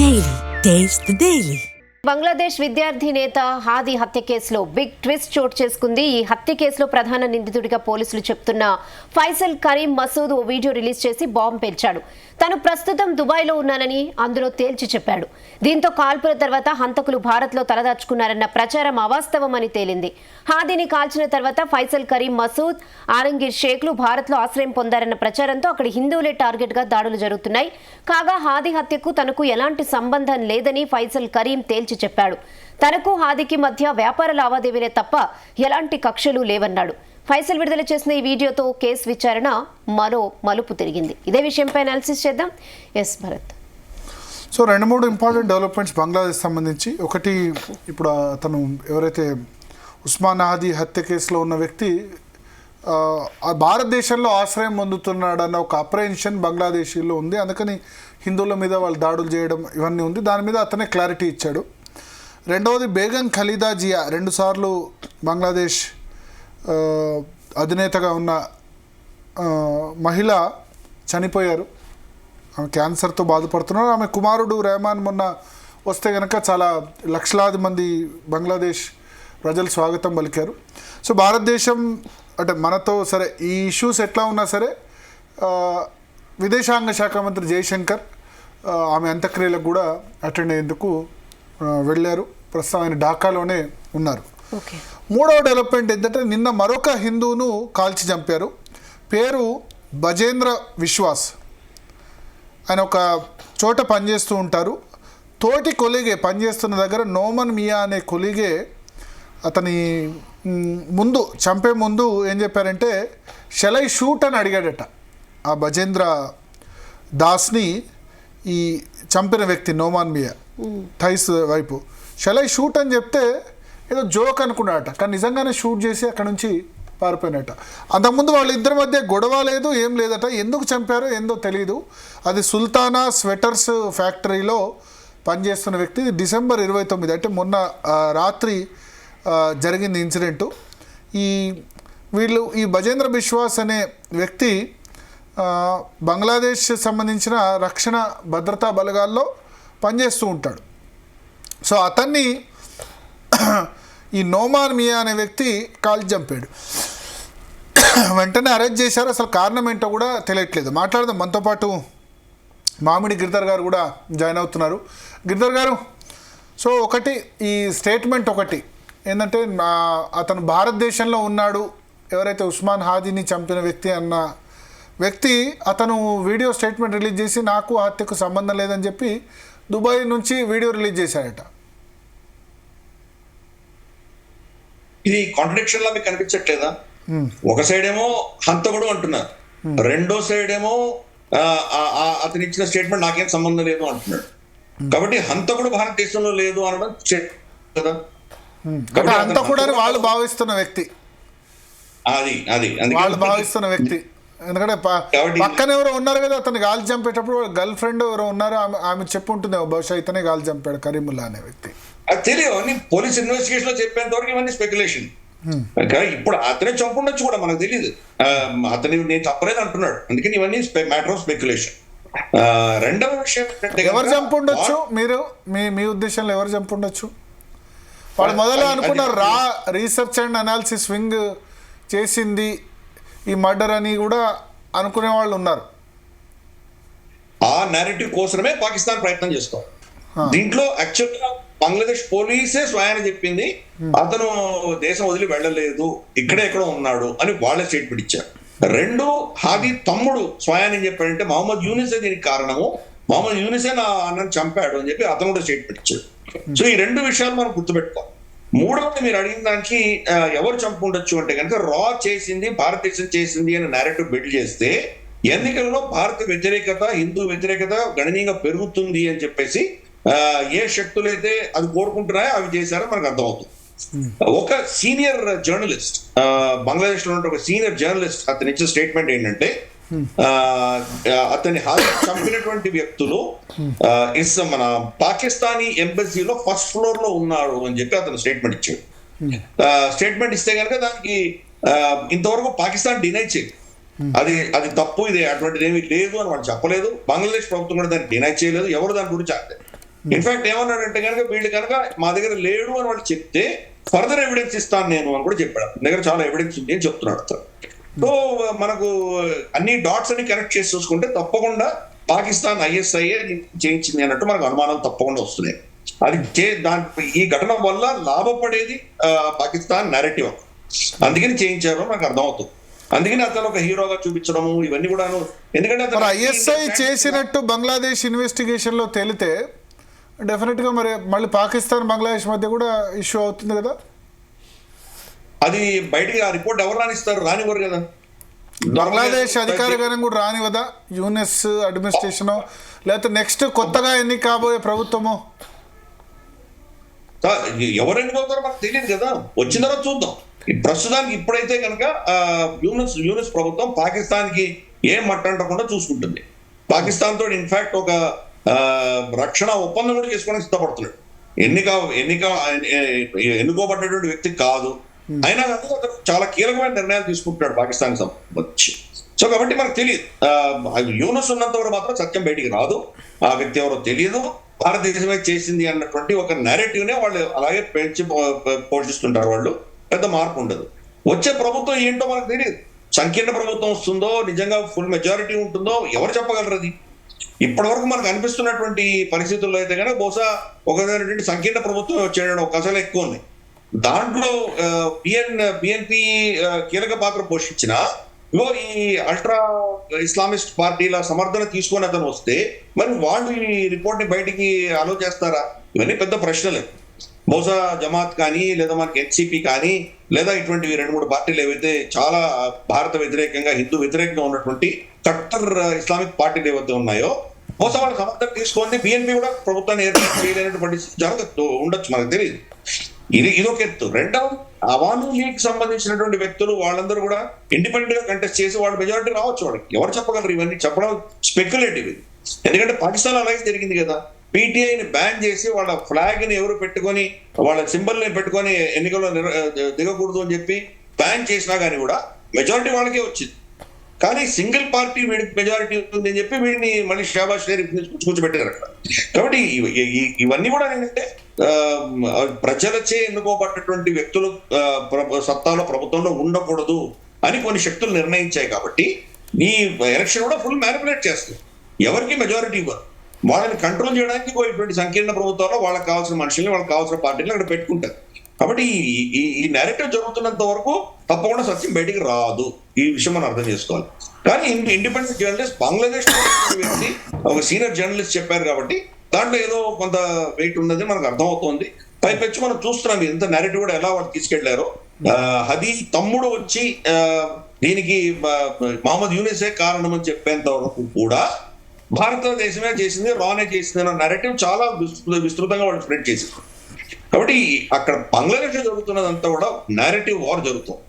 Daily. Taste the Daily. Bangladesh విద్యార్థి నేత హాది హత్య కేసులో బిగ్ ట్విస్ట్ చోటు చేసుకుంది. ఈ హత్య కేసులో ప్రధాన నిందితుడిగా పోలీసులు చెప్తున్న ఫైసల్ కరీం మసూద్ ఓ వీడియో రిలీజ్ చేసి బాంబు పేల్చాడు. తాను ప్రస్తుతం దుబాయ్లో ఉన్నానని అందులో తేల్చి చెప్పాడు. దీంతో కాల్పుల తర్వాత హంతకులు భారత్లో తలదాచుకున్నారన్న ప్రచారం అవాస్తవమని తేలింది. హాదీని కాల్చిన తర్వాత ఫైసల్ కరీం మసూద్, ఆలంగీర్ షేక్లు భారత్లో ఆశ్రయం పొందారన్న ప్రచారంతో అక్కడి హిందువులే టార్గెట్గా దాడులు జరుగుతున్నాయి. కాగా హాదీ హత్యకు తనకు ఎలాంటి సంబంధం లేదని ఫైసల్ కరీం తేల్చి చెప్పాడు. తనకు హాదీకి మధ్య వ్యాపార లావాదేవీలే తప్ప ఎలాంటి కక్షలు లేవన్నాడు. ఫైసల్ విడుదల చేసిన ఈ వీడియోతో కేసు విచారణ మరో మలుపు తిరిగింది. ఇదే విషయంపై అనాలిసిస్ చేద్దాం. Yes Bharat. So 2-3 important developments Bangladesh సంబంధించి. ఒకటి, ఇప్పుడు అతను ఎవరైతే ఉస్మాన్ హాదీ హత్య కేసులో ఉన్న వ్యక్తి భారతదేశంలో ఆశ్రయం పొందుతున్నాడన్న ఒక అప్రహెన్షన్ బంగ్లాదేశీలో ఉంది. అందుకని హిందువుల మీద వాళ్ళు దాడులు చేయడం ఇవన్నీ ఉంది. దాని మీద అతనే క్లారిటీ ఇచ్చాడు. రెండవది, బేగం ఖలీదా జియా 2 సార్లు బంగ్లాదేశ్ అధినేతగా ఉన్న మహిళ చనిపోయారు. ఆమె క్యాన్సర్తో బాధపడుతున్నారు. ఆమె కుమారుడు రెహమాన్ మొన్న వస్తే కనుక చాలా లక్షలాది మంది బంగ్లాదేశ్ ప్రజలు స్వాగతం పలికారు. సో భారతదేశం అంటే మనతో సరే ఈ ఇష్యూస్ ఎట్లా ఉన్నా సరే విదేశాంగ శాఖ మంత్రి జయశంకర్ ఆమె అంత్యక్రియలకు కూడా అటెండ్ అయ్యేందుకు వెళ్ళారు. ప్రస్తుతం ఆయన ఢాకాలోనే ఉన్నారు. మూడవ డెవలప్మెంట్ ఏంటంటే, నిన్న మరొక హిందువును కాల్చి చంపారు. పేరు బజేంద్ర విశ్వాస్. ఆయన ఒక చోట పనిచేస్తూ ఉంటారు. తోటి కొలిగే పనిచేస్తున్న దగ్గర నోమన్ మియా అనే కొలిగే అతని ముందు చంపే ముందు ఏం చెప్పారంటే, షెలై షూట్ అని అడిగాడట ఆ బజేంద్ర దాస్ని. ఈ చంపిన వ్యక్తి నోమాన్ మియా థైస్ వైపు షెలై షూట్ అని చెప్తే ఏదో జోక్ అనుకున్నాడట, కానీ నిజంగానే షూట్ చేసి అక్కడ నుంచి పారిపోయినట్ట. అంతకుముందు వాళ్ళిద్దరి మధ్య గొడవ లేదు, ఏం లేదట. ఎందుకు చంపారో ఏందో తెలియదు. అది సుల్తానా స్వెటర్స్ ఫ్యాక్టరీలో పనిచేస్తున్న వ్యక్తి. డిసెంబర్ 29 అంటే మొన్న రాత్రి జరిగింది ఇన్సిడెంటు. ఈ బజేంద్ర బిశ్వాస్ అనే వ్యక్తి బంగ్లాదేశ్ సంబంధించిన రక్షణ భద్రతా బలగాల్లో పనిచేస్తూ ఉంటాడు. సో అతన్ని ఈ నోమాన్ మియా అనే వ్యక్తి కాల్చి చంపాడు. వెంటనే అరెస్ట్ చేశారు. అసలు కారణం ఏంటో కూడా తెలియట్లేదు. మాట్లాడదాం. మనతో పాటు మామిడి గిరిధర్ గారు కూడా జాయిన్ అవుతున్నారు. గిరిధర్ గారు, సో ఒకటి ఈ స్టేట్మెంట్ ఒకటి ఏంటంటే, అతను భారతదేశంలో ఉన్నాడు, ఎవరైతే ఉస్మాన్ హాదీని చంపిన వ్యక్తి అన్న వ్యక్తి అతను వీడియో స్టేట్మెంట్ రిలీజ్ చేసి నాకు హత్యకు సంబంధం లేదని చెప్పి దుబాయ్ నుంచి వీడియో రిలీజ్ చేశాడట. ఇది కాంట్రడిక్షన్ లా మీకు కనిపించట్లేదా? ఒక సైడ్ ఏమో హంతకుడు అంటున్నారు, రెండో సైడ్ ఏమో అతను ఇచ్చిన స్టేట్మెంట్ నాకేం సంబంధం లేదు అంటున్నాడు. కాబట్టి హంతకుడు భారతదేశంలో లేదు అనడం కదా. హంతకుడు అని వాళ్ళు భావిస్తున్న వ్యక్తి, వాళ్ళు భావిస్తున్న వ్యక్తి. ఎందుకంటే పక్కన ఎవరో ఉన్నారు కదా, అతను గాలి చంపేటప్పుడు గర్ల్ ఫ్రెండ్ ఎవరో ఉన్నారు, ఆమె చెప్పు ఉంటుంది బహుశా ఇతనే గాలి చంపాడు కరీముల్లా అనే వ్యక్తి. అది తెలియదు. అన్ని పోలీస్ ఇన్వెస్టిగేషన్ లో చెప్పేంత వరకు ఇవన్నీ స్పెక్యులేషన్. ఇప్పుడు అతనే చంపుండొచ్చు కూడా, మనకు తెలియదు. అతని నేను చంపలేదు అంటున్నాడు, అందుకని ఇవన్నీ మ్యాటర్ ఆఫ్ స్పెక్యులేషన్. రెండవ విషయం, ఎవరు చంపుండొచ్చు? మీరు మీ ఉద్దేశంలో ఎవరు చంపుండొచ్చు? వాళ్ళు మొదలు అనుకున్నారు రా రీసెర్చ్ అండ్ అనాలిసిస్ వింగ్ చేసింది ఈ మర్డర్ అని కూడా అనుకునే వాళ్ళు ఉన్నారు. ఆ నేరేటివ్ కోసమే పాకిస్తాన్ ప్రయత్నం చేస్తాం. దీంట్లో యాక్చువల్గా బంగ్లాదేశ్ పోలీసే స్వయాన చెప్పింది అతను దేశం వదిలి వెళ్ళలేదు, ఇక్కడే ఎక్కడో ఉన్నాడు అని వాళ్ళే స్టేట్మెంట్ ఇచ్చారు. రెండు, హాదీ తమ్ముడు స్వయాన్ని ఏం చెప్పాడంటే మహమ్మద్ యూనిసే దీనికి కారణము, మహమ్మద్ యూనిసే నా అన్నను చంపాడు అని చెప్పి అతను కూడా స్టేట్మెంట్ ఇచ్చాడు. సో ఈ 2 విషయాలు మనం గుర్తుపెట్టుకోవాలి. మూడవది, మీరు అడిగిన దానికి ఎవరు చంపుండొచ్చు అంటే కనుక రా చేసింది, భారతదేశం చేసింది అని నేరేటివ్ బిల్డ్ చేస్తే ఎన్నికల్లో భారత వ్యతిరేకత, హిందూ వ్యతిరేకత గణనీయంగా పెరుగుతుంది అని చెప్పేసి ఏ శక్తులు అయితే అది కోరుకుంటున్నాయో అవి చేశారో మనకు అర్థమవుతుంది. ఒక సీనియర్ జర్నలిస్ట్, బంగ్లాదేశ్ లో ఉన్న ఒక సీనియర్ జర్నలిస్ట్, అతను ఇచ్చిన స్టేట్మెంట్ ఏంటంటే, అతన్ని చంపినటువంటి వ్యక్తులు మన పాకిస్తానీ ఎంబసీలో ఫస్ట్ ఫ్లోర్ లో ఉన్నారు అని చెప్పి అతను స్టేట్మెంట్ ఇచ్చాడు. స్టేట్మెంట్ ఇస్తే కనుక దానికి ఇంతవరకు పాకిస్తాన్ డినై చేయదు. అది తప్పు, ఇది అటువంటిది ఏమీ లేదు అని వాళ్ళు చెప్పలేదు. బంగ్లాదేశ్ ప్రభుత్వం కూడా దాన్ని డినై చేయలేదు. ఎవరు దాని గురించి ఇన్ఫాక్ట్ ఏమన్నాడంటే కనుక వీళ్ళు కనుక మా దగ్గర లేడు అని వాళ్ళు చెప్తే ఫర్దర్ ఎవిడెన్స్ ఇస్తాను నేను అని కూడా చెప్పాడు. దగ్గర చాలా ఎవిడెన్స్ ఉంది అని చెప్తున్నాడు అతను. సో మనకు అన్ని డాట్స్ అన్ని కనెక్ట్ చేసి చూసుకుంటే తప్పకుండా పాకిస్తాన్ ISIA చేయించింది అన్నట్టు మనకు అనుమానాలు తప్పకుండా వస్తున్నాయి. అది ఈ ఘటన వల్ల లాభపడేది పాకిస్తాన్ నేరేటివ్, అందుకని చేయించారు మనకు అర్థమవుతుంది. అందుకని అతను ఒక హీరోగా చూపించడము ఇవన్నీ కూడాను. ఎందుకంటే ISI చేసినట్టు బంగ్లాదేశ్ ఇన్వెస్టిగేషన్ లో తేలితే డెఫినెట్ గా మళ్ళీ పాకిస్తాన్ బంగ్లాదేశ్ మధ్య కూడా ఇష్యూ అవుతుంది కదా. అది బయటికి ఆ రిపోర్ట్ ఎవరు రానిస్తారు? రానివ్వరు కదా. బంగ్లాదేశ్ అధికారికంగా కూడా రానివదా యూనిస్ అడ్మినిస్ట్రేషన్, లేకపోతే నెక్స్ట్ కొత్తగా ఎన్ని కాబోయే ప్రభుత్వము? ఎవరు ఎన్నికవుతారో మనకు తెలియదు కదా, వచ్చిన తర్వాత చూద్దాం. ప్రస్తుతానికి ఇప్పుడైతే కనుక యూనిస్ ప్రభుత్వం పాకిస్తాన్ కి ఏం మట్టంటకుండా చూసుకుంటుంది. పాకిస్తాన్ తోటి ఇన్ఫాక్ట్ ఒక రక్షణ ఒప్పందం కూడా చేసుకోవడానికి సిద్ధపడుతున్నాడు. ఎన్నుకోబడ్డటువంటి వ్యక్తి కాదు, అయినా కానీ అతను చాలా కీలకమైన నిర్ణయాలు తీసుకుంటున్నాడు పాకిస్తాన్ సంబంధించి. సో కాబట్టి మనకు తెలియదు, యూనిస్ ఉన్నంత వరకు మాత్రం సత్యం బయటికి రాదు. ఆ వ్యక్తి ఎవరో తెలియదు, భారతదేశమే చేసింది అన్నటువంటి ఒక నెరేటివ్ నే వాళ్ళు అలాగే పెంచి పోషిస్తుంటారు. వాళ్ళు పెద్ద మార్పు ఉండదు. వచ్చే ప్రభుత్వం ఏంటో మనకు తెలియదు. సంకీర్ణ ప్రభుత్వం వస్తుందో, నిజంగా ఫుల్ మెజారిటీ ఉంటుందో ఎవరు చెప్పగలరు? అది ఇప్పటి వరకు మనకు అనిపిస్తున్నటువంటి పరిస్థితుల్లో అయితే కనుక బహుశా ఒక సంకీర్ణ ప్రభుత్వం వచ్చేయడం అవకాశాలు ఎక్కువ ఉన్నాయి. దాంట్లో బిఎన్పి కీలక పాత్ర పోషించిన ఈ అల్ట్రా ఇస్లామిస్ట్ పార్టీల సమర్థన తీసుకొని అతను వస్తే మరి వాళ్ళు ఈ రిపోర్ట్ ని బయటికి అలో చేస్తారా? ఇవన్నీ పెద్ద ప్రశ్నలే. బహుశా జమాత్ కానీ, లేదా మనకి ఎన్సిపి కానీ, లేదా ఇటువంటి 2-3 పార్టీలు ఏవైతే చాలా భారత వ్యతిరేకంగా, హిందూ వ్యతిరేకంగా ఉన్నటువంటి కట్టర్ ఇస్లామిక్ పార్టీలు ఏవైతే ఉన్నాయో బహుశా వాళ్ళ సమర్థన తీసుకొని బిఎన్పి కూడా ప్రభుత్వాన్ని ఏర్పాటు చేయలేనటువంటి ఉండొచ్చు, మనకు తెలియదు. ఇదొక ఎత్తు. రెండవది అవామీ లీగ్ సంబంధించినటువంటి వ్యక్తులు వాళ్ళందరూ కూడా ఇండిపెండెంట్ గా కంటెస్ట్ చేసి వాళ్ళు మెజారిటీ రావచ్చు. వాళ్ళకి ఎవరు చెప్పగలరు? ఇవన్నీ చెప్పడం స్పెక్యులేటివ్. ఎందుకంటే పాకిస్తాన్ అలాగే జరిగింది కదా. PTIని బ్యాన్ చేసి వాళ్ళ ఫ్లాగ్ ని ఎవరు పెట్టుకొని, వాళ్ళ సింబల్ ని పెట్టుకొని ఎన్నికల్లో దిగకూడదు అని చెప్పి బ్యాన్ చేసినా కానీ కూడా మెజారిటీ వాళ్ళకే వచ్చింది. కానీ సింగిల్ పార్టీ వీడికి మెజారిటీ ఉంది అని చెప్పి వీడిని మళ్ళీ షాబాష్ కూర్చోబెట్టారు అక్కడ. కాబట్టి ఇవన్నీ కూడా ఏంటంటే ప్రజలచే ఎన్నుకోబడ్డటువంటి వ్యక్తులు సత్తాలో ప్రభుత్వంలో ఉండకూడదు అని కొన్ని శక్తులు నిర్ణయించాయి. కాబట్టి ఈ ఎలక్షన్ కూడా ఫుల్ మ్యానిపులేట్ చేస్తుంది. ఎవరికి మెజారిటీ ఇవ్వరు. వాళ్ళని కంట్రోల్ చేయడానికి ఇటువంటి సంకీర్ణ ప్రభుత్వాల్లో వాళ్ళకి కావాల్సిన మనుషుల్ని, వాళ్ళకి కావాల్సిన పార్టీలు అక్కడ పెట్టుకుంటారు. కాబట్టి ఈ నేరేటివ్ జరుగుతున్నంత వరకు తప్పకుండా సత్యం బయటికి రాదు. ఈ విషయం మనం అర్థం చేసుకోవాలి. కానీ ఇండిపెండెంట్ జర్నలిస్ట్ బంగ్లాదేశ్ వ్యక్తి ఒక సీనియర్ జర్నలిస్ట్ చెప్పారు కాబట్టి దాంట్లో ఏదో కొంత వెయిట్ ఉన్నది మనకు అర్థమవుతోంది. పైపెచ్చి మనం చూస్తున్నాం ఎంత నేరేటివ్ కూడా ఎలా వాళ్ళు తీసుకెళ్లారో. హదీ తమ్ముడు వచ్చి దీనికి మహమ్మద్ యూనిసే కారణం అని చెప్పేంత వరకు కూడా భారతదేశమే చేసింది, రానే చేసింది అన్న నెరేటివ్ చాలా విస్తృతంగా వాళ్ళు స్ప్రెడ్ చేసింది. కాబట్టి అక్కడ బంగ్లాదేశ్ జరుగుతున్నదంతా కూడా నేరేటివ్ వార్ జరుగుతుంది.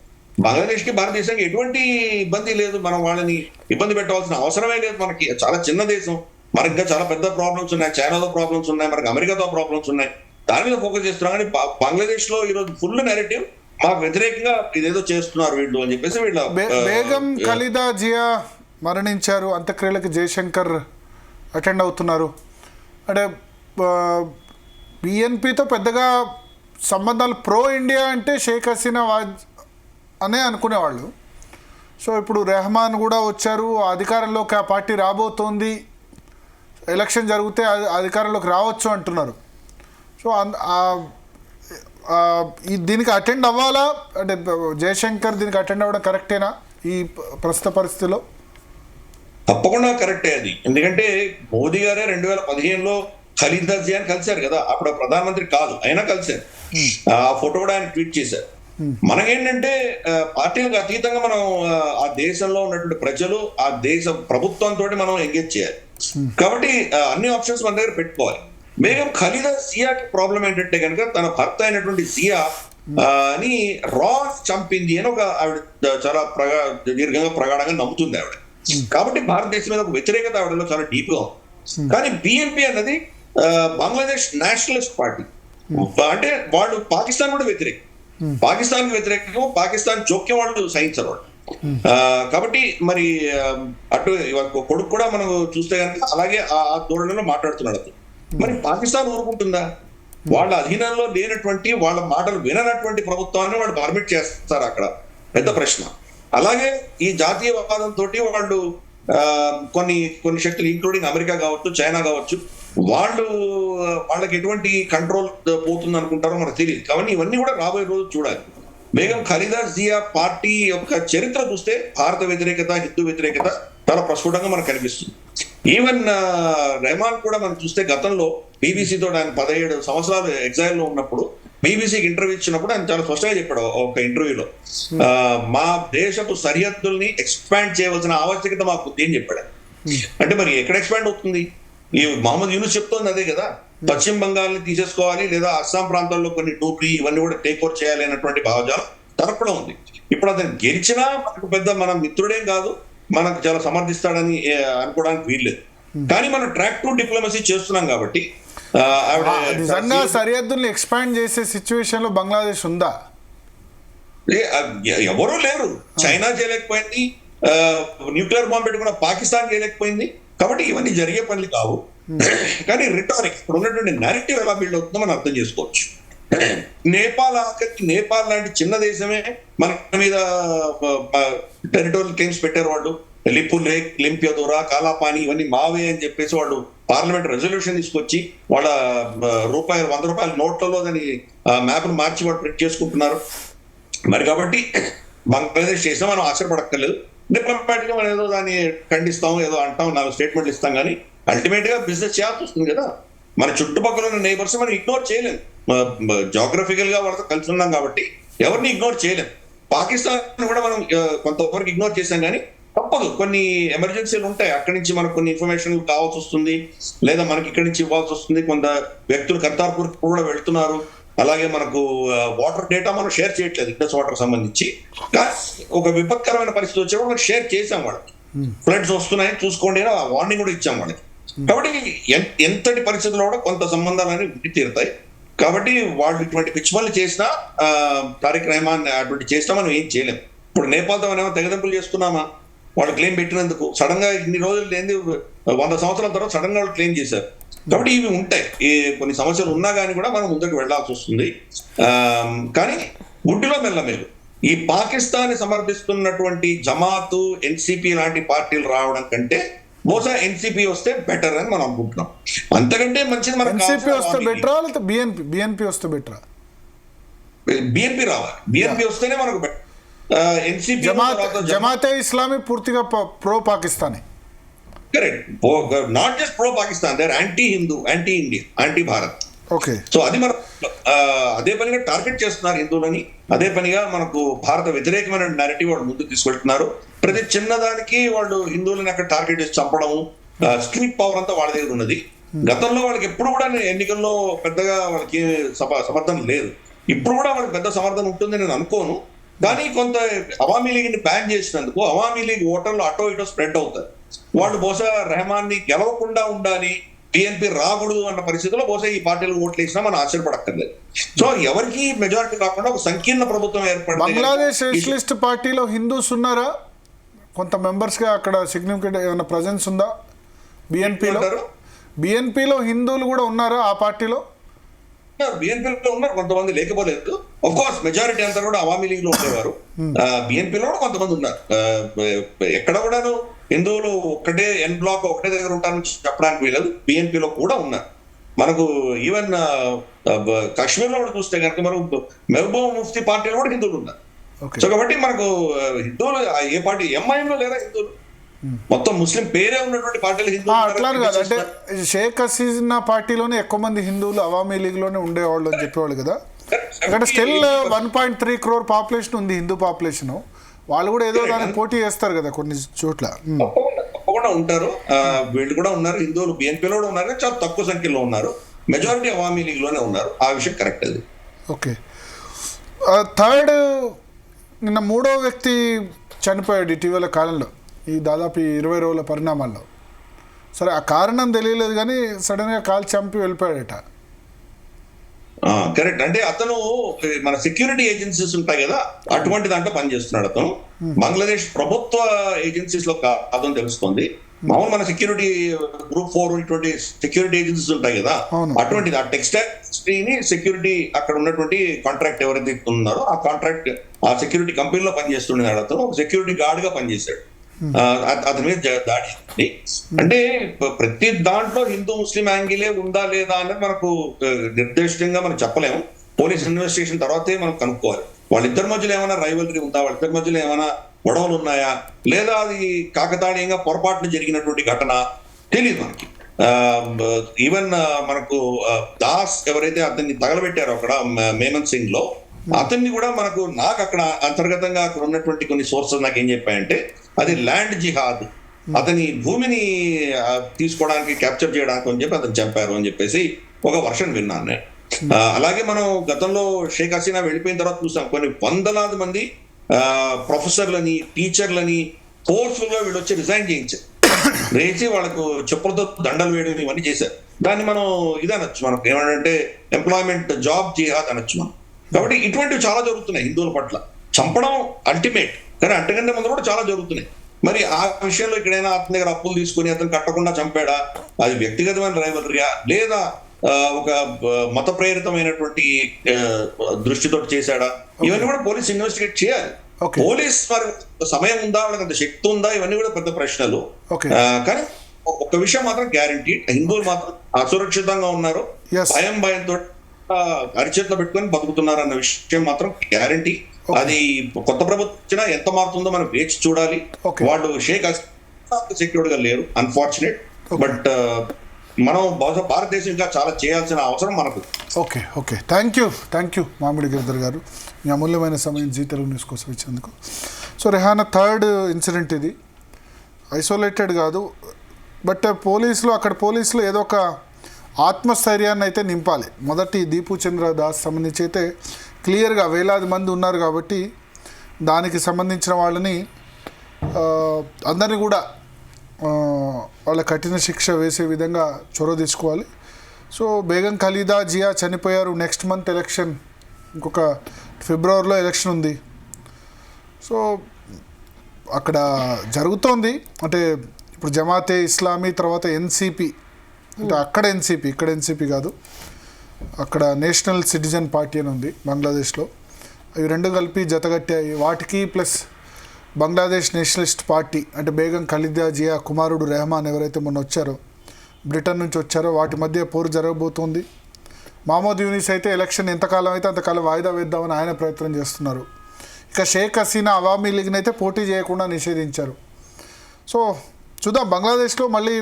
బంగ్లాదేశ్ కి భారతదేశానికి ఎటువంటి ఇబ్బంది లేదు. మనం వాళ్ళని ఇబ్బంది పెట్టవలసిన అవసరమే లేదు. మనకి చాలా చిన్న దేశం, మనకి ఇంకా చాలా పెద్ద ప్రాబ్లమ్స్ ఉన్నాయి. చైనాతో ప్రాబ్లమ్స్ ఉన్నాయి, మనకి అమెరికాతో ప్రాబ్లమ్స్ ఉన్నాయి. దాని మీద ఫోకస్ చేస్తున్నాం. కానీ బంగ్లాదేశ్ లో ఈరోజు ఫుల్ నెరేటివ్ మాకు వ్యతిరేకంగా ఇదేదో చేస్తున్నారు వీళ్ళు అని చెప్పేసి వీళ్ళ బేగం ఖలీదా జియా మరణించారు. అంత్యక్రియలకు జయశంకర్ అటెండ్ అవుతున్నారు. అంటే BNPతో పెద్దగా సంబంధాలు ప్రో ఇండియా అంటే షేక్ హసీనా అనే అనుకునేవాళ్ళు. సో ఇప్పుడు రెహమాన్ కూడా వచ్చారు, అధికారంలోకి ఆ పార్టీ రాబోతోంది, ఎలక్షన్ జరిగితే అధికారంలోకి రావచ్చు అంటున్నారు. సో దీనికి అటెండ్ అవ్వాలా? అంటే జయశంకర్ దీనికి అటెండ్ అవ్వడం కరెక్టేనా ఈ ప్రస్తుత పరిస్థితిలో? తప్పకుండా కరెక్టే అది. ఎందుకంటే మోదీ గారే 2015లో ఖలీదా జియాని కలిశారు కదా. అప్పుడు ప్రధానమంత్రి కాదు, అయినా కలిశారు. ఆ ఫోటో కూడా ఆయన ట్వీట్ చేశారు. మనకేంటంటే పార్టీలకు అతీతంగా మనం ఆ దేశంలో ఉన్నటువంటి ప్రజలు, ఆ దేశ ప్రభుత్వంతో మనం ఎంగేజ్ చేయాలి. కాబట్టి అన్ని ఆప్షన్స్ మన దగ్గర పెట్టుకోవాలి. బేగం ఖలీదా జియాకి ప్రాబ్లం ఏంటంటే కనుక తన భర్త అయినటువంటి జియా అని రా చంపింది అని ఒక ఆవిడ చాలా దీర్ఘంగా ప్రగాఢంగా నమ్ముతుంది ఆవిడ. కాబట్టి భారతదేశం మీద ఒక వ్యతిరేకత ఆవిడలో చాలా డీప్ గా ఉంది. కానీ BNP అన్నది బంగ్లాదేశ్ నేషనలిస్ట్ పార్టీ. అంటే వాళ్ళు పాకిస్తాన్ కూడా వ్యతిరేకం, పాకిస్తాన్ వ్యతిరేకం, పాకిస్తాన్ జోక్యం వాళ్ళు సహించరు వాళ్ళు. కాబట్టి మరి అటు కొడుకు కూడా మనం చూస్తే కనుక అలాగే ఆ ధోరణిలో మాట్లాడుతున్నాడు. మరి పాకిస్తాన్ ఊరుకుంటుందా? వాళ్ళ అధీనంలో లేనటువంటి, వాళ్ళ మాటలు విననటువంటి ప్రభుత్వాన్ని వాళ్ళు పర్మిట్ చేస్తారు అక్కడ, పెద్ద ప్రశ్న. అలాగే ఈ జాతీయవాదంతో వాళ్ళు కొన్ని శక్తులు, ఇంక్లూడింగ్ అమెరికా కావచ్చు, చైనా కావచ్చు, వాళ్ళకి ఎటువంటి కంట్రోల్ పోతుంది అనుకుంటారో మనకు తెలియదు. కాబట్టి ఇవన్నీ కూడా రాబోయే రోజు చూడాలి. బేగం ఖలీదా జియా పార్టీ యొక్క చరిత్ర చూస్తే భారత వ్యతిరేకత, హిందూ వ్యతిరేకత చాలా ప్రస్ఫుటంగా మనకు కనిపిస్తుంది. ఈవెన్ రెహమాన్ కూడా మనం చూస్తే గతంలో బీబీసీతో ఆయన 17 సంవత్సరాలు ఎగ్జైల్ లో ఉన్నప్పుడు బీబీసీకి ఇంటర్వ్యూ ఇచ్చినప్పుడు ఆయన చాలా స్పష్టంగా చెప్పాడు ఒక ఇంటర్వ్యూలో, మా దేశపు సరిహద్దుల్ని ఎక్స్పాండ్ చేయవలసిన ఆవశ్యకత మాకు ఉంది అని చెప్పాడు. అంటే మరి ఎక్కడ ఎక్స్పాండ్ అవుతుంది? ఈ మహమ్మద్ యూనుస్ చెప్తోంది అదే కదా, పశ్చిమ బంగాల్ని తీసేసుకోవాలి, లేదా అస్సాం ప్రాంతాల్లో కొన్ని టూప్రీ ఇవన్నీ కూడా టేక్ ఓవర్ చేయాలి అన్నటువంటి భావజాలం తనకు కూడా ఉంది. ఇప్పుడు అతను గెలిచినా మనకు పెద్ద మన మిత్రుడేం కాదు, మనకు చాలా సమర్థిస్తాడని అనుకోవడానికి వీల్లేదు. కానీ మనం ట్రాక్ టు డిప్లొమసీ చేస్తున్నాం కాబట్టి నిజంగా సరిహద్దుల్ని ఎక్స్పాండ్ చేసే సిచ్యువేషన్ లో బంగ్లాదేశ్ ఉందా? ఎవరూ లేరు. చైనా చేయలేకపోయింది, న్యూక్లియర్ బాంబు పెట్టుకున్న పాకిస్తాన్ చేయలేకపోయింది. కాబట్టి ఇవన్నీ జరిగే పనులు కావు. కానీ రిటారిక్, ఇప్పుడు ఉన్నటువంటి నారేటివ్ ఎలా బిల్డ్ అవుతుందో మనం అర్థం చేసుకోవచ్చు. నేపాల్ లాంటి చిన్న దేశమే మన మీద టెరిటోరియల్ క్లెయిమ్స్ పెట్టారు వాళ్ళు. లిపు లేక్, లింపియదోరా, కాలాపాని ఇవన్నీ మావే అని చెప్పేసి వాళ్ళు పార్లమెంట్ రెజల్యూషన్ తీసుకొచ్చి వాళ్ళ ₹100 నోట్లలో దాని మ్యాప్ను మార్చి వాళ్ళు ప్రింట్ చేసుకుంటున్నారు. మరి కాబట్టి బంగ్లాదేశ్ చేసినా మనం ఆశ్చర్యపడక్కర్లేదు. డిప్లొమాటిక్ గా మనం ఏదో దాన్ని ఖండిస్తాం, ఏదో అంటాం, 4 స్టేట్మెంట్లు ఇస్తాం, కానీ అల్టిమేట్ గా బిజినెస్ చేయాల్సి వస్తుంది కదా. మన చుట్టుపక్కల ఉన్న నైబర్స్ మనం ఇగ్నోర్ చేయలేం. జాగ్రఫికల్ గా వాళ్ళతో కలిసి ఉన్నాం కాబట్టి ఎవరిని ఇగ్నోర్ చేయలేం. పాకిస్తాన్ కూడా మనం కొంతవరకు ఇగ్నోర్ చేశాం, కానీ తప్పదు, కొన్ని ఎమర్జెన్సీలు ఉంటాయి. అక్కడి నుంచి మనకు కొన్ని ఇన్ఫర్మేషన్ కావాల్సి వస్తుంది, లేదా మనకి ఇక్కడి నుంచి ఇవ్వాల్సి వస్తుంది. కొంత వ్యక్తులు కర్తార్పూర్ కూడా వెళ్తున్నారు. అలాగే మనకు వాటర్ డేటా మనం షేర్ చేయట్లేదు, ఇండస్ వాటర్ సంబంధించి. ఒక విపత్కరమైన పరిస్థితి వచ్చేప్పుడు మనం షేర్ చేసాం వాళ్ళకి, ఫ్లడ్స్ వస్తున్నాయి చూసుకోండి అని వార్నింగ్ కూడా ఇచ్చాం వాళ్ళకి. కాబట్టి ఎంతటి పరిస్థితుల్లో కూడా కొంత సంబంధాలు అనేవి ఉండి తీరుతాయి. కాబట్టి వాళ్ళు ఇటువంటి పిచ్చిపనులు చేసినా, తారిక్ రెహమాన్ అటువంటి చేసినా మనం ఏం చేయలేం. ఇప్పుడు నేపాల్తో మనం ఏమో తెగదెంపులు చేసుకున్నామా? వాళ్ళు క్లెయిమ్ పెట్టినందుకు సడన్ గా ఇన్ని రోజులు లేని 100 సంవత్సరాల తర్వాత సడన్ గా వాళ్ళు క్లెయిమ్ చేశారు. కాబట్టి ఇవి ఉంటాయి, కొన్ని సమస్యలు ఉన్నా కానీ కూడా మనం ముందుకు వెళ్లాల్సి వస్తుంది. కానీ గుడ్డిలో మెల్లమేలు ఈ పాకిస్తాన్ సమర్థిస్తున్నటువంటి జమాతు, ఎన్సిపి లాంటి పార్టీలు రావడం కంటే బహుశా ఎన్సిపి వస్తే బెటర్ అని మనం అనుకుంటున్నాం. అంతకంటే మంచిది మనకు ఎన్సిపి వస్తే బెటరా లేదా బిఎన్పి వస్తే బెటరా? బిఎన్పి రావాలి. బిఎన్పి వస్తేనే మనకు బెటర్. ఎన్సిపి జమాతే ఇస్లామీ పూర్తిగా pro Pakistani. Correct. Not just pro Pakistan, they are anti Hindu, anti Indian, anti Bharat. Okay. So అది మనం అదే పనిగా టార్గెట్ చేస్తున్నారు హిందువులని. అదే పనిగా మనకు భారత వ్యతిరేకమైన నేరేటివ్ వాళ్ళు ముందుకు తీసుకెళ్తున్నారు. ప్రతి చిన్నదానికి వాళ్ళు హిందువులని అక్కడ టార్గెట్ చేసి చంపడము, స్ట్రీట్ పవర్ అంతా వాళ్ళ దగ్గర ఉన్నది. గతంలో వాళ్ళకి ఎప్పుడు కూడా ఎన్నికల్లో పెద్దగా వాళ్ళకి సమర్థన లేదు. ఇప్పుడు కూడా వాళ్ళకి పెద్ద సమర్థన ఉంటుంది నేను అనుకోను. కానీ కొంత అవామీ లీగ్ని బ్యాన్ చేసినందుకు అవామీ లీగ్ ఓటర్లు అటో ఇటో స్ప్రెడ్ అవుతారు. వాళ్ళు బహుశా రెహమాన్ని గెలవకుండా ఉండాలి, బిఎన్పి రాకూడదు అన్న పరిస్థితుల్లో బహుశా ఈ పార్టీలు ఓట్లు వేసినా మనం ఆశ్చర్యపడక్కర్లేదు. సో ఎవరికి మెజారిటీ కాకుండా ఒక సంకీర్ణ ప్రభుత్వం ఏర్పడింది. బంగ్లాదేశ్ సోషలిస్ట్ పార్టీలో హిందూస్ ఉన్నారా? కొంత మెంబర్స్ గా అక్కడ సిగ్నిఫికెంట్ ఏమైనా ప్రజెన్స్ ఉందా? బిఎన్పిలో హిందువులు కూడా ఉన్నారా ఆ పార్టీలో? బిఎన్పీలో ఉన్నారు కొంతమంది, లేకపోలేదు. ఆఫ్ కోర్స్ మెజారిటీ అంతా కూడా అవామీ లీగ్ లో ఉండేవారు. బిఎన్పీలో కూడా కొంతమంది ఉన్నారు. ఎక్కడ కూడాను హిందువులు ఒక్కటే ఎన్ బ్లాక్ ఒకటే దగ్గర ఉంటారని చెప్పడానికి వీలదు. బిఎన్పీలో కూడా ఉన్నారు. మనకు ఈవెన్ కాశ్మీర్ లో కూడా చూస్తే కనుక మనకు మెహబూబా ముఫ్తీ పార్టీలో కూడా హిందువులు ఉన్నారు. సో కాబట్టి మనకు హిందువులు ఏ పార్టీ, ఎంఐఎంలో లేదా హిందువులు, మొత్తం ముస్లిం పేరే ఉన్నటువంటి పార్టీలు హిందువులు. అట్లా కాదు, అంటే షేక్ హసీనా పార్టీలోనే ఎక్కువ మంది హిందువులు అవామీ లీగ్ లోనే ఉండేవాళ్ళు అని చెప్పేవాళ్ళు కదా. అక్కడ స్టిల్ 1.3 crore పాపులేషన్ ఉంది, హిందూ పాపులేషన్. వాళ్ళు కూడా ఏదో దానికి పోటీ చేస్తారు కదా కొన్ని చోట్ల. తప్పకుండా ఉంటారు, వీళ్ళు కూడా ఉన్నారు. హిందువులు బిఎన్పీలో కూడా ఉన్నారు, చాలా తక్కువ సంఖ్యలో ఉన్నారు. మెజారిటీ అవామీ లీగ్ లోనే ఉన్నారు. ఆ విషయం కరెక్ట్ అది. ఓకే. థర్డ్, నిన్న 3వ వ్యక్తి చనిపోయాడు ఇటీవల కాలంలో, ఈ దాదాపు 20 రోజుల పరిణామాల్లో. సరే, ఆ కారణం తెలియలేదు కానీ సడన్గా కాల్ చంపి వెళ్ళిపోయాడట. కరెక్ట్. అంటే అతను మన సెక్యూరిటీ ఏజెన్సీస్ ఉంటాయి కదా, అటువంటి దాంట్లో పనిచేస్తున్నాడు అతను. బంగ్లాదేశ్ ప్రభుత్వ ఏజెన్సీస్ లో కాదని తెలుస్తుంది. మామూలు మన సెక్యూరిటీ గ్రూప్ 4 ఇటువంటి సెక్యూరిటీ ఏజెన్సీస్ ఉంటాయి కదా, అవును. అటువంటిది ఆ టెక్స్టైల్ ఇండస్ట్రీని సెక్యూరిటీ అక్కడ ఉన్నటువంటి కాంట్రాక్ట్ ఎవరైతే ఉన్నారో ఆ సెక్యూరిటీ కంపెనీలో పనిచేస్తుండే అతను ఒక సెక్యూరిటీ గార్డ్ గా పనిచేశాడు. అతని మీద దాడి చేసింది. అంటే ప్రతి దాంట్లో హిందూ ముస్లిం యాంగిలే ఉందా లేదా అనేది మనకు నిర్దిష్టంగా మనం చెప్పలేము. పోలీస్ ఇన్వెస్టిగేషన్ తర్వాతే మనం కనుక్కోవాలి. వాళ్ళిద్దరి మధ్యలో ఏమైనా రైవలరీ ఉందా, వాళ్ళిద్దరి మధ్యలో ఏమైనా గొడవలు ఉన్నాయా, లేదా అది కాకతాళీయంగా పొరపాటున జరిగినటువంటి ఘటన తెలియదు మనకి. ఈవెన్ మనకు దాస్ ఎవరైతే అతన్ని తగలబెట్టారో అక్కడ మేమన్ సింగ్ లో, అతన్ని కూడా నాకు అక్కడ అంతర్గతంగా అక్కడ ఉన్నటువంటి కొన్ని సోర్సెస్ నాకు ఏం చెప్పాయంటే అది ల్యాండ్ జిహాద్, అతని భూమిని తీసుకోవడానికి క్యాప్చర్ చేయడానికి అని చెప్పి అతను చంపారు అని చెప్పేసి ఒక వర్షన్ విన్నాను నేను. అలాగే మనం గతంలో షేక్ హసీనా వెళ్ళిపోయిన తర్వాత చూసాం కొన్ని వందలాది మంది ప్రొఫెసర్లని టీచర్లని ఫోర్స్ఫుల్ గా వీళ్ళు వచ్చి రిజైన్ చేయించారు, వేసి వాళ్ళకు చెప్పులతో దండలు వేయడం ఇవన్నీ చేశారు. దాన్ని మనం అనొచ్చు, మనకు ఏమంటే ఎంప్లాయ్మెంట్ జాబ్ జిహాద్ అనొచ్చు మనం. కాబట్టి ఇటువంటివి చాలా జరుగుతున్నాయి హిందువుల పట్ల. చంపడం అల్టిమేట్, కానీ అంతకంటే ముందు కూడా చాలా జరుగుతున్నాయి. మరి ఆ విషయంలో ఇక్కడైనా అతని దగ్గర అప్పులు తీసుకుని అతను కట్టకుండా చంపాడా, అది వ్యక్తిగతమైన రైవలరీయా, లేదా ఒక మత ప్రేరితమైనటువంటి దృష్టితో చేశాడా, ఇవన్నీ కూడా పోలీస్ ఇన్వెస్టిగేట్ చేయాలి. పోలీస్ మరి సమయం ఉందా, వాళ్ళకి అంత శక్తి ఉందా, ఇవన్నీ కూడా పెద్ద ప్రశ్నలు. కానీ ఒక విషయం మాత్రం గ్యారంటీ, హిందువులు మాత్రం అసురక్షితంగా ఉన్నారు, భయంతో అరిచేతిలో పెట్టుకొని బతుకుతున్నారు అన్న విషయం మాత్రం గ్యారంటీ. అది కొత్త ప్రభుత్వం వచ్చినా ఎంత మారుతుందో మనం వేచి చూడాలి. వాళ్ళు షేక్ సెక్యూర్డ్ గా లేరు, అన్ఫార్చునేట్. బట్ మనం బహుశా భారతదేశం ఇంకా చాలా చేయాల్సిన అవసరం మనకు. ఓకే థ్యాంక్ యూ మామిడి గిరిధర్ గారు, మీ అమూల్యమైన సమయం జీ తెలుగు న్యూస్ కోసం ఇచ్చేందుకు. సో రెహానా థర్డ్ ఇన్సిడెంట్ ఇది, ఐసోలేటెడ్ కాదు, బట్ అక్కడ పోలీసులు ఏదో ఒక ఆత్మస్థైర్యాన్ని అయితే నింపాలి. మొదటి దీపు చంద్ర దాస్ సంబంధించి అయితే క్లియర్గా వేలాది మంది ఉన్నారు కాబట్టి దానికి సంబంధించిన వాళ్ళని అందరినీ కూడా వాళ్ళ కఠిన శిక్ష వేసే విధంగా చొరవ తీసుకోవాలి. సో బేగం ఖలీదా జియా చనిపోయారు, నెక్స్ట్ మంత్ ఎలక్షన్, ఇంకొక ఫిబ్రవరిలో ఎలక్షన్ ఉంది. సో అక్కడ జరుగుతోంది అంటే ఇప్పుడు జమాతే ఇస్లామీ తర్వాత ఎన్సిపి, అంటే అక్కడ ఎన్సిపి ఇక్కడ ఎన్సిపి కాదు, అక్కడ నేషనల్ సిటిజన్ పార్టీ అని ఉంది బంగ్లాదేశ్లో. అవి రెండు కలిపి జతగట్టాయి. వాటికి ప్లస్ బంగ్లాదేశ్ నేషనలిస్ట్ పార్టీ అంటే బేగం ఖలీదా జియా కుమారుడు రెహమాన్ ఎవరైతే మొన్న వచ్చారో, బ్రిటన్ నుంచి వచ్చారో, వాటి మధ్య పోరు జరగబోతోంది. మహమ్మద్ యూనిస్ అయితే ఎలక్షన్ ఎంతకాలం అయితే అంతకాలం వాయిదా వేద్దామని ఆయన ప్రయత్నం చేస్తున్నారు. ఇక షేక్ హసీనా అవామీ లీగ్ని అయితే పోటీ చేయకుండా నిషేధించారు. సో చూద్దాం, బంగ్లాదేశ్లో మళ్ళీ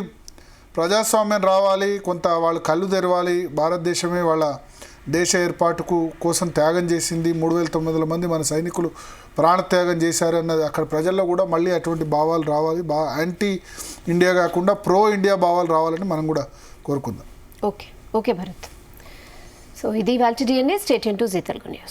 ప్రజాస్వామ్యం రావాలి, కొంత వాళ్ళు కళ్ళు తెరవాలి. భారతదేశమే వాళ్ళ దేశ ఏర్పాటుకు కోసం త్యాగం చేసింది, 3900 మంది మన సైనికులు ప్రాణత్యాగం చేశారన్నది అక్కడ ప్రజల్లో కూడా మళ్ళీ అటువంటి భావాలు రావాలి. యాంటీ ఇండియా కాకుండా ప్రో ఇండియా భావాలు రావాలని మనం కూడా కోరుకుందాం. ఓకే భరత్. సో ఇది వాల్టి DNA. Stay tune to Zee Telugu news.